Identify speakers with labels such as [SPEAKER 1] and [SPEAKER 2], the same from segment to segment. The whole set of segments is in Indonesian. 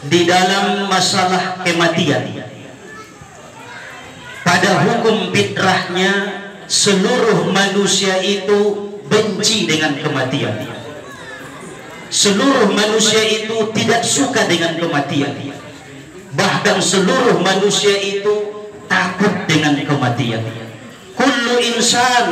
[SPEAKER 1] di dalam masalah kematian. Pada hukum fitrahnya seluruh manusia itu benci dengan kematian. Seluruh manusia itu tidak suka dengan kematian. Bahkan seluruh manusia itu takut dengan kematian. Kullu insan,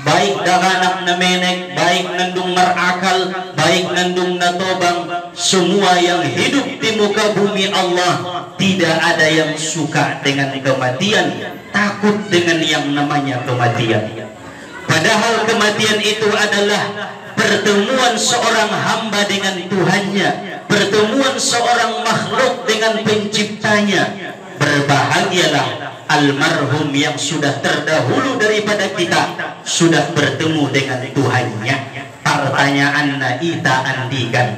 [SPEAKER 1] baik daganak na menek, baik nandung marakal, baik nandung natobang, semua yang hidup di muka bumi Allah tidak ada yang suka dengan kematian, takut dengan yang namanya kematian. Padahal kematian itu adalah pertemuan seorang hamba dengan Tuhannya, pertemuan seorang makhluk dengan penciptanya. Berbahagialah almarhum yang sudah terdahulu daripada kita, sudah bertemu dengan Tuhannya. Pertanyaan na ita andikan.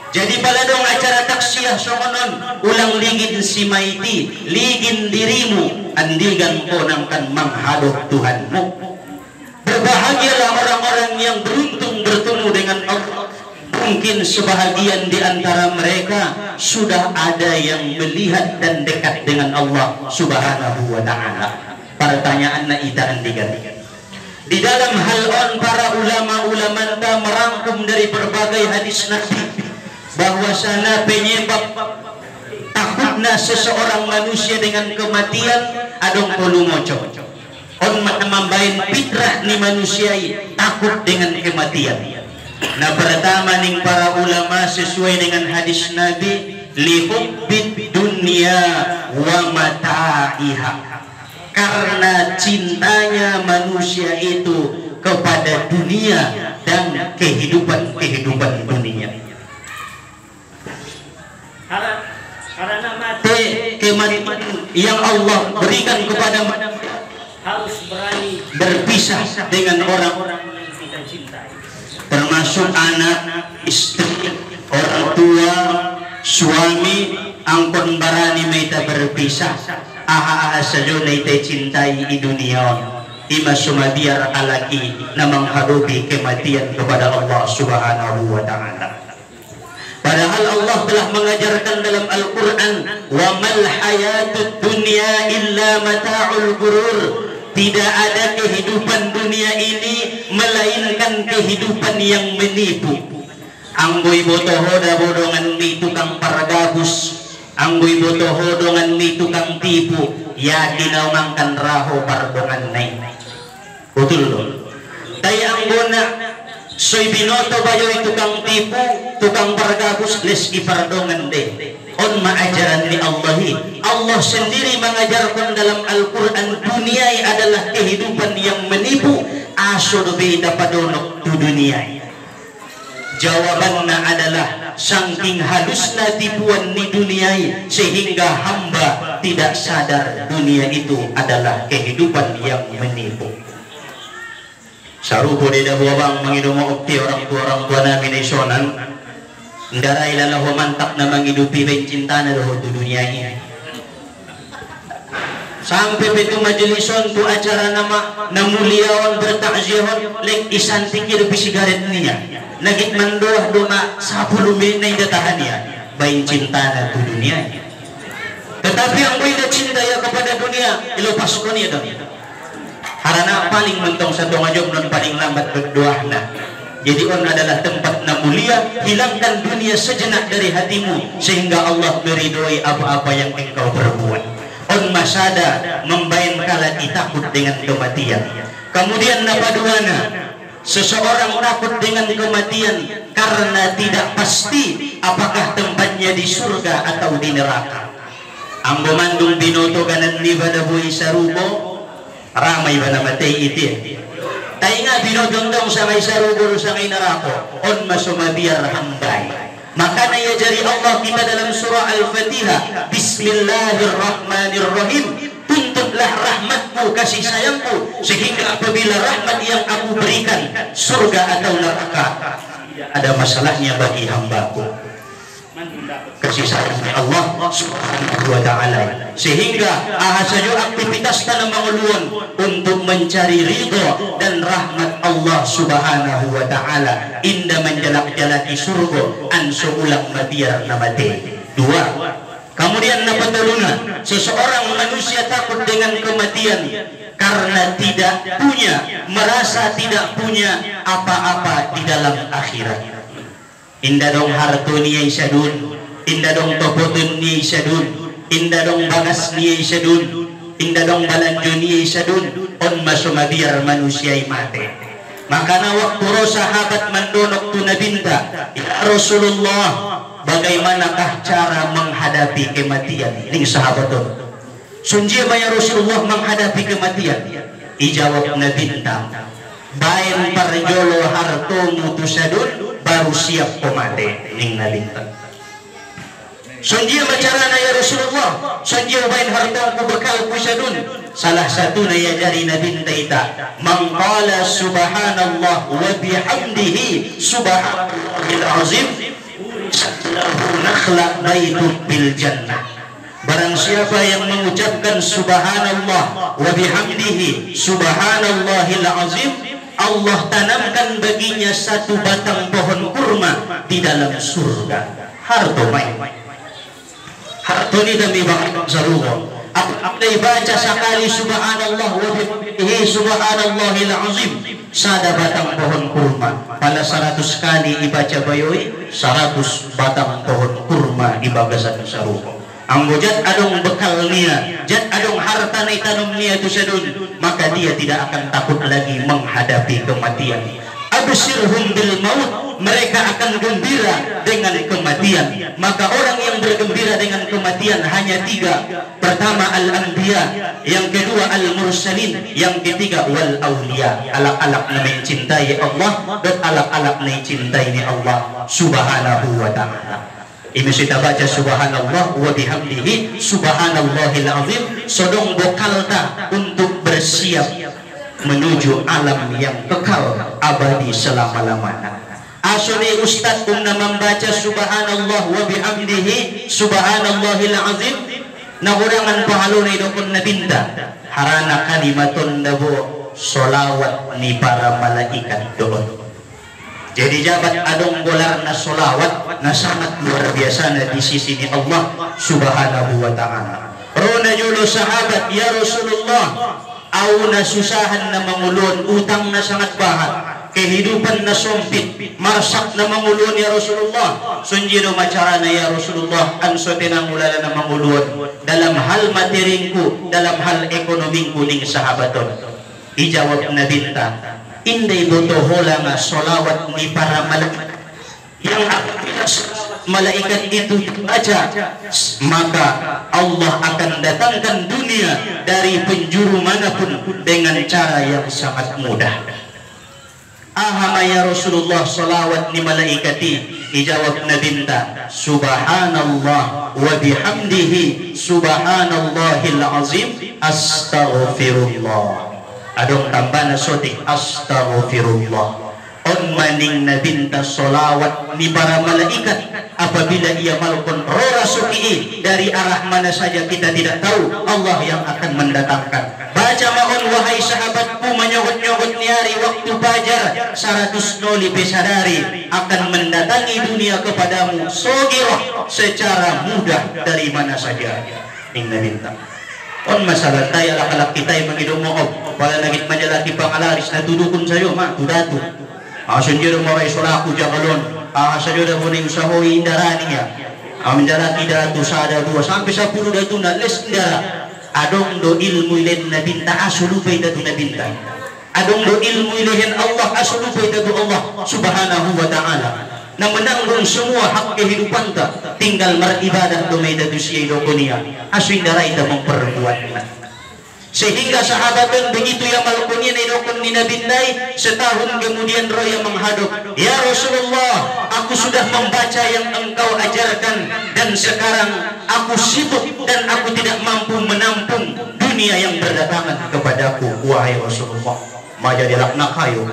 [SPEAKER 1] Jadi baladong acara taksiyah sokonon, ulang ligin si maiti, ligin dirimu, andigan ko nangkan menghadap Tuhanmu. Berbahagialah orang-orang yang beruntung bertemu dengan Allah. Mungkin sebahagian di antara mereka sudah ada yang melihat dan dekat dengan Allah Subhanahu wa ta'ala. Pertanyaan na ita andigan. Di dalam hal on para ulama-ulama merangkum dari berbagai hadis Nabi bahwasana penyebab takutna seseorang manusia dengan kematian adong polu moco. On mambain fitrah ni manusia takut dengan kematian. Nah, pertama ning para ulama sesuai dengan hadis Nabi, lihubbid dunya wa mata'iha. Karena cintanya manusia itu kepada dunia dan kehidupan dunia. Karena kematian yang Allah berikan kepada manusia, harus berani berpisah dengan orang-orang yang kita cintai, termasuk anak, istri, orang tua, suami. Angkon barani meita berpisah, aha saja meita cintai di dunia. Ima sumabiar alaki na menghadapi kematian kepada Allah Subhanahu wa ta'ala. Padahal Allah telah mengajarkan dalam Al-Quran, wa mal hayatud dunya illa mata'ul gurur. Tidak ada kehidupan dunia ini melainkan kehidupan yang menipu. Anggoy botoho da bodongan mi tukang paragabus, anggoy botoho dongan mi tukang tipu, ya kinawangkan raho pardongan nay. Betul loh. Tay anggona soy binoto bayo tukang tipu, tukang paragabus les ipardongan de. On maajaran ni Allah sendiri mengajarkan dalam Al-Quran, dunia adalah kehidupan yang menipu. Aso beda padonok tu dunia. Jawabannya adalah saking halusna tipuan ni dunia sehingga hamba tidak sadar dunia itu adalah kehidupan yang menipu. Sarupo di dabuabang mengidu maukti orang tua namin ay sonan. Ndaray lalahu mantak na manghidupi cinta na daw ito dunia ini. Sampai itu majelison tu acara nama namuliawan bertakziahon lek isantik hidup sigaret niya. Nagit mandoah duma 10 menit na idatahan niya. Bayin cinta na ito dunia. Tetapi ang buhay cinta ya kepada dunia, ilupas ko niya doon. Harana paling mentong sa tungajob non paling lambat berdoa na. Jadi on adalah tempat na mulia. Hilangkan dunia sejenak dari hatimu sehingga Allah meridhoi apa-apa yang engkau perbuat. On masada membain kala takut dengan kematian. Kemudian napaduana, seseorang takut dengan kematian karena tidak pasti apakah tempatnya di surga atau di neraka. Ang gumandong binoto kanan ni badabuhi sa rubo, ramay ba na matay iti. Tayo nga binodondong sa may saruguro sa may narako, on masumabiyar hambay. Maka nayajari Allah kita dalam surah Al-Fatihah, Bismillahirrahmanirrahim. Tuntutlah rahmatku, kasih sayangku, sehingga apabila rahmat yang aku berikan, surga atau neraka, ada masalahnya bagi hambaku. Kasih sayangnya Allah Subhanahu wa ta'ala, sehingga saja aktivitas tanam manguluan untuk mencari ridho dan rahmat Allah Subhanahu wa ta'ala. Indah menjalak-jalaki surga anso ulang matiar na mati. Dua. Kemudian napatuluna, seseorang manusia takut dengan kematian karena tidak punya, merasa tidak punya apa-apa di dalam akhirat. Indah dong harto niya isadun, indah dong topotun niya isadun, indah dong bagas niya isadun, indah dong balanjo niya isadun, on masumabiyar manusia mate. Makana waktu roh sahabat mendonok tu nabinta, ya Rasulullah, bagaimanakah cara menghadapi kematian? Ini sahabat tu. Sunjia ya Rasulullah menghadapi kematian. Ijawab nabinta, bain parjolo harto mutusadun, baru siap pemate. Ini nabinta. Sunjia macarana ya Rasulullah, sunjia bain harto bekal kusadun. Salah satu naya jari Nabi Taita, mengqala subhanallah wa bihamdihi subhanallahil azim lahu nakhla baitun bil jannah. Barang siapa yang mengucapkan subhanallah wa bihamdihi subhanallahil azim, Allah tanamkan baginya satu batang pohon kurma di dalam surga. Harto main. Harto ni demi bang sarugo. Abdai baca sekali subhanallah wa bihamdihi subhanallahil azim, sada batang pohon kurma. Pada 100 kali dibaca bayoi, 100 batang pohon kurma di bagasan sarugo. Anggo jat adong bekal nia, jat adong harta ni tanum nia tu sadun, maka dia tidak akan takut lagi menghadapi kematian. Absirhum bil maut, mereka akan gembira dengan kematian. Maka orang yang bergembira dengan kematian hanya 3. Pertama al-anbiya, yang kedua al-mursalin, yang ketiga wal auliya. Alak-alak na mencintai Allah dan alak-alak na cintai ni Allah subhanahu wa ta'ala. Ini kita baca subhanallah wa bihamdihi subhanallahil azim, sodong bokalta untuk bersiap menuju alam yang kekal abadi selama-lamanya. Asli Ustaz umna membaca subhanallah wa bihamdihi subhanallahil azim, nahurangan pahaluna idokon nabinta harana kalimatun dabo solawat ni para malaikat doon. Jadi jabat adong golar na solawat na sangat luar biasa na di sisi ni Allah subhanahu wa ta'ala. Rona julo sahabat, ya Rasulullah, au nasusahan na mangulon, utang na sangat bahat, kehidupan na sumpit, marsak na mangulon ya Rasulullah. Sunjino macara na ya Rasulullah, anso tinangulala na mangulon dalam hal materingku, dalam hal ekonomingku ning sahabaton. Ijawab na binta, inday botohola nga solawat ni para malaikat, yang apabila malaikat itu dibaca, maka Allah akan datangkan dunia dari penjuru manapun dengan cara yang sangat mudah. Ahama ya Rasulullah salawat ni malaikati. Dijawab nabinta, subhanallah wa bihamdihi subhanallahil azim astaghfirullah. Adong tambana sotik astaghfirullah. On maning nabinta solawat ni para malaikat apabila ia melakukan rora suki dari arah mana saja kita tidak tahu, Allah yang akan mendatangkan. Baca mahon wahai sahabatku, menyokot-nyokot ni hari waktu fajar 100 noli besadari akan mendatangi dunia kepadamu sogiroh secara mudah dari mana saja. Ning nabinta on masalah tayo alak-alak kita yang mengidumoob wala nagit majalaki pangalaris na tudukon sayo ma tudatu. Sunjiro mo kay solaku jakalon, sayo na muna yung sahoy indarani niya. Menjalaki datu sada 2 sampai 10 datu na les indara. Adong do ilmu ilen na binta asulupay datu na binta. Adong do ilmu ilen Allah asulupay datu Allah subhanahu wa ta'ala. Na menanggung semua hak kehidupan ta, tinggal beribadah do may datu siya idokoniya. Asu indara ita memperbuat. Sehingga sahabatnya begitu yang melakukannya idokon ni nabindai, setahun kemudian roya menghadap, ya Rasulullah, aku sudah membaca yang engkau ajarkan dan sekarang aku sibuk dan aku tidak mampu menampung dunia yang berdatangan kepadaku. Wahai Rasulullah, majadilah nak kayu,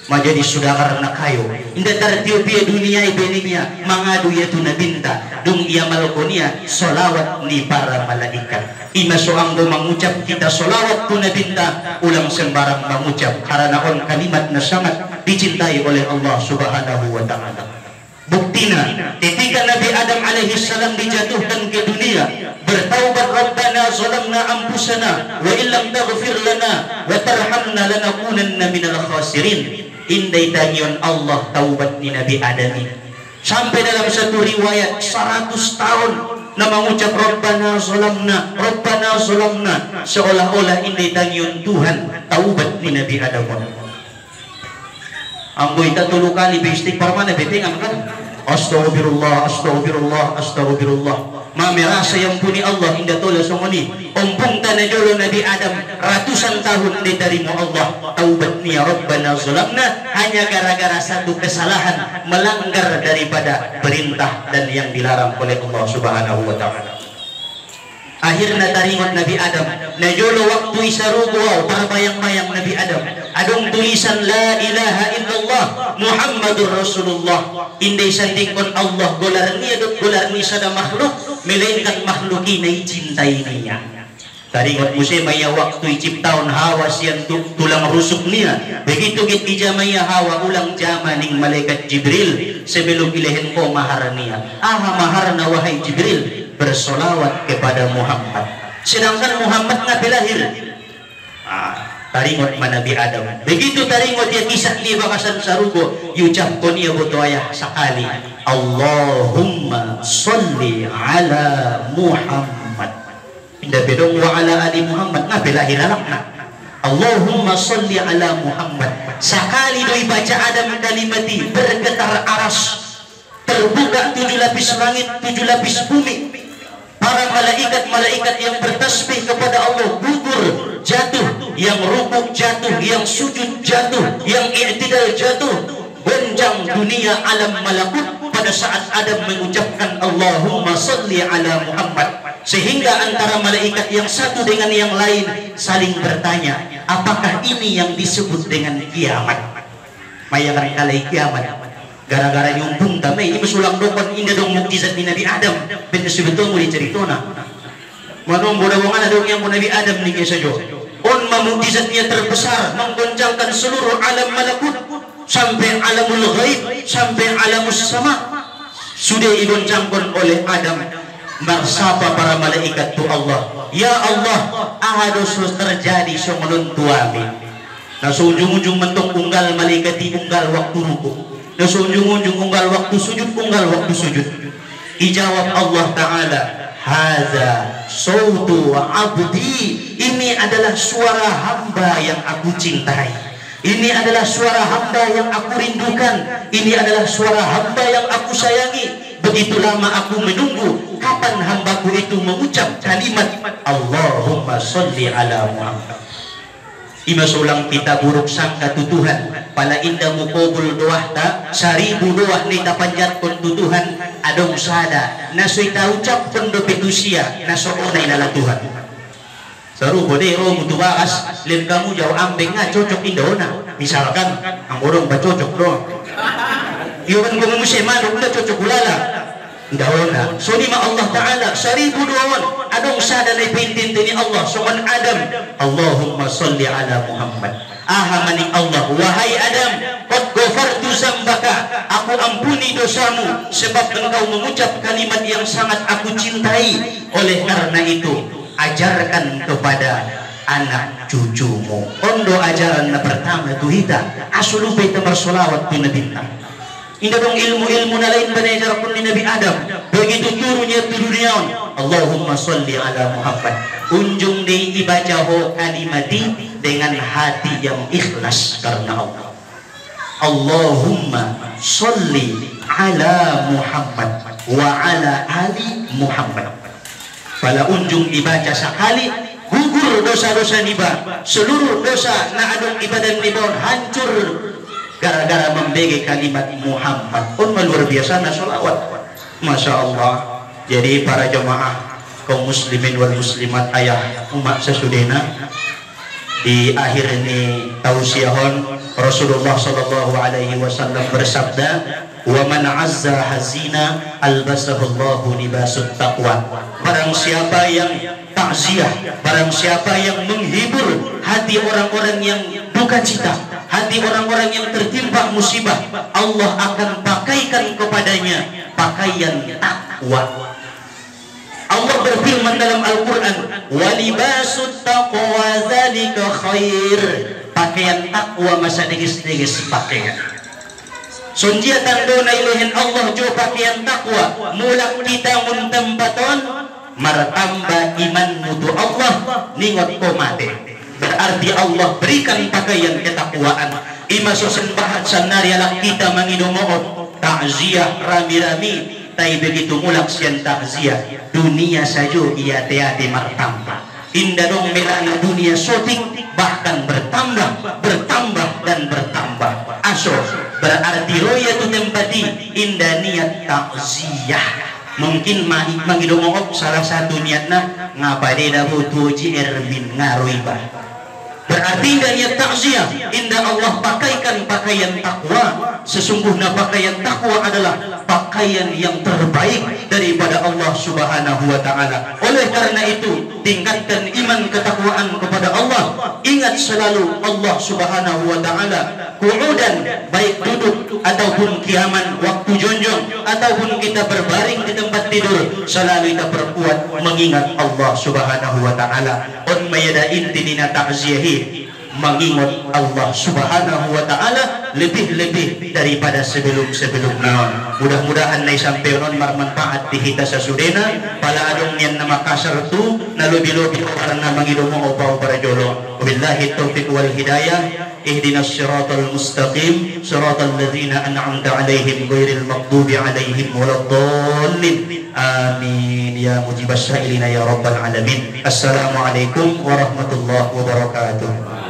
[SPEAKER 1] majadi sudakar nak kayu, indah tertiupia dunia ibeninya mengadu yaitu nabinta dung ia melakukannya solawat ni para malaikat. Ima soanggo mengucap kita solawat tu nabinta ulang sembarang mengucap karena on kalimat na sangat dicintai oleh Allah subhanahu wa ta'ala. Buktina ketika Nabi Adam alaihi salam dijatuhkan ke dunia, bertaubat, Rabbana zalamna anfusana wa illam taghfir lana wa tarhamna lanakunanna minal khasirin. Indai tangion Allah taubat ni Nabi Adam ini. Sampai dalam satu riwayat 100 tahun nama mengucap Rabbana zalamna, Rabbana zalamna, seolah-olah indai tangion Tuhan taubat ni Nabi Adam. Anggo ita 3 kali beristighfar mana betengan kan? Astagfirullah, astagfirullah, astagfirullah. Mami rasa yang puni Allah indah tola songoni. Ompung tanah jolo Nabi Adam ratusan tahun diterima Allah taubat ni Rabbana zalamna, hanya gara-gara satu kesalahan melanggar daripada perintah dan yang dilarang oleh Allah Subhanahu wa taala. Akhirnya taringot Nabi Adam najolo waktu isarugo para bayang-bayang Nabi Adam adong tulisan la ilaha illallah Muhammadur Rasulullah. Indai sandingkon Allah golarni adot golarni sada makhluk melainkan makhluk ini cintai niya. Taringot musim maya waktu ciptaon Hawa sian tulang rusuk niya, begitu git ijamaya Hawa ulang jamaning malaikat Jibril sebelum ilahin ko mahar niya. Aha mahar na wahai Jibril, bersolawat kepada Muhammad. Sedangkan Muhammad nga lahir. Taringot Nabi Adam. Begitu taringot dia kisah ni bakasan sarugo, yucap ko niya buto ayah sakali, Allahumma salli ala Muhammad. Indah bedong wa ala ali Muhammad nga lahir anak na. Allahumma salli ala Muhammad. Sakali doi baca Adam kalimati bergetar aras, terbuka 7 lapis langit, 7 lapis bumi. Para malaikat-malaikat yang bertasbih kepada Allah gugur jatuh, yang rukuk jatuh, yang sujud jatuh, yang i'tidal jatuh, gonjang dunia alam malakut pada saat Adam mengucapkan Allahumma salli ala Muhammad. Sehingga antara malaikat yang satu dengan yang lain saling bertanya, apakah ini yang disebut dengan kiamat? Mayangan kalai kiamat gara-gara nyumpung tamay ini sulang dokon indah dong mukjizat ni Nabi Adam ben sebetulnya muli ceritona manong bodawongan adong yang Nabi Adam ni kesa jo on mamukjizatnya terbesar menggoncangkan seluruh alam malakut sampai alamul ghaib sampai alamus sama sudah digoncangkan oleh Adam. Bersapa para malaikat tu Allah, ya Allah ahados terjadi semelun tuami nah ujung-ujung mentok unggal malaikat unggal waktu ruku. Ujung-ujung unggal waktu sujud, unggal waktu sujud. Dijawab Allah Ta'ala, hadza sautu abdi, ini adalah suara hamba yang aku cintai, ini adalah suara hamba yang aku rindukan, ini adalah suara hamba yang aku sayangi. Begitu lama aku menunggu kapan hambaku itu mengucap kalimat Allahumma sholli ala Muhammad. Ima sulang kita buruk sangka tutuhan pala indah mukobul doah ta 1000 doah ni tapanjat kon tutuhan adong sada nasoy ta ucap kondo petusia nasoonay na Tuhan. Saru bode ro mutubakas len kamu jauh ambeng nga cocok indona misalkan ang borong ba cocok do iwan ko mumusay manok na cocok ulala dawana so ni ma Allah Ta'ala 1000 doon adong sada na ipintin ni Allah sokan Adam Allahumma salli ala Muhammad. Aha maning Allah, wahai Adam, qad ghafartu zambaka, aku ampuni dosamu sebab engkau mengucap kalimat yang sangat aku cintai. Oleh karena itu ajarkan kepada anak cucumu ondo ajaran na pertama tuhita asulu beta bersolawat tu Nabi. Indah dong ilmu-ilmu na lain banajar pun ni Nabi Adam. Begitu turunnya ke dunia, Allahumma salli ala Muhammad. Unjung di ibaca ho kalimati dengan hati yang ikhlas karena Allah. Allahumma salli ala Muhammad wa ala ali Muhammad. Pada unjung dibaca sekali gugur dosa-dosa niba. Seluruh dosa na adong ibadah nibon hancur gara-gara membagi kalimat Muhammad. Luar biasa na solawat. Masya Allah. Jadi para jemaah kaum muslimin wal muslimat ayah umat sesudena di akhir ini tausiahon Rasulullah sallallahu alaihi wasallam bersabda, wa man azza hazina albasahullahu libasut taqwa. Barang siapa yang takziah, barang siapa yang menghibur hati orang-orang yang duka cita, hati orang-orang yang tertimpa musibah, Allah akan pakaikan kepadanya pakaian takwa. takwa. Allah berfirman dalam Al-Quran, walibasut taqwa zalika khair. Pakaian takwa masa digis-digis pakaian. Sunjia tando na ilahin Allah jo pakaian takwa. Mulak kita muntambaton martamba iman mutu Allah ningot ko mati. Berarti Allah berikan pakaian ketakwaan. Ima sosembahat sanari alak kita manginumoot takziah rami-rami. Tai begitu mulak sian takziah dunia saja ia teate martamba. Indah dong melana dunia sotik bahkan bertambah dan bertambah. Aso berarti roya tu tempati indah niat takziah. Mungkin mangidomongop salah satu niatna ngapade dahu tuji Ermin ngaruibah. Berarti indah niat takziah, indah Allah pakaikan pakaian takwa. Sesungguhnya pakaian takwa adalah pakaian yang terbaik daripada Allah Subhanahu wa Ta'ala. Oleh karena itu, tingkatkan iman ketakwaan kepada Allah. Ingat selalu Allah Subhanahu wa Ta'ala. Qu'udan, baik duduk ataupun kiaman, waktu jonjong ataupun kita berbaring di tempat tidur, selalu kita berkuat mengingat Allah Subhanahu wa Ta'ala. On mayada inti dina ta'ziyahi, mengingat Allah Subhanahu wa Ta'ala lebih-lebih daripada sebelum-sebelumnya. Mudah-mudahan na sampai non bermanfaat di kita sasudena pala adong yan na makasar tu na lubi-lubi karena mangidomo o para jolo. Wabillahi taufiq wal hidayah. Ihdinas siratal mustaqim siratal ladzina an'amta alaihim ghairil maghdubi alaihim waladdallin. Amin ya mujibas sa'ilina ya rabbal alamin. Assalamualaikum warahmatullahi wabarakatuh.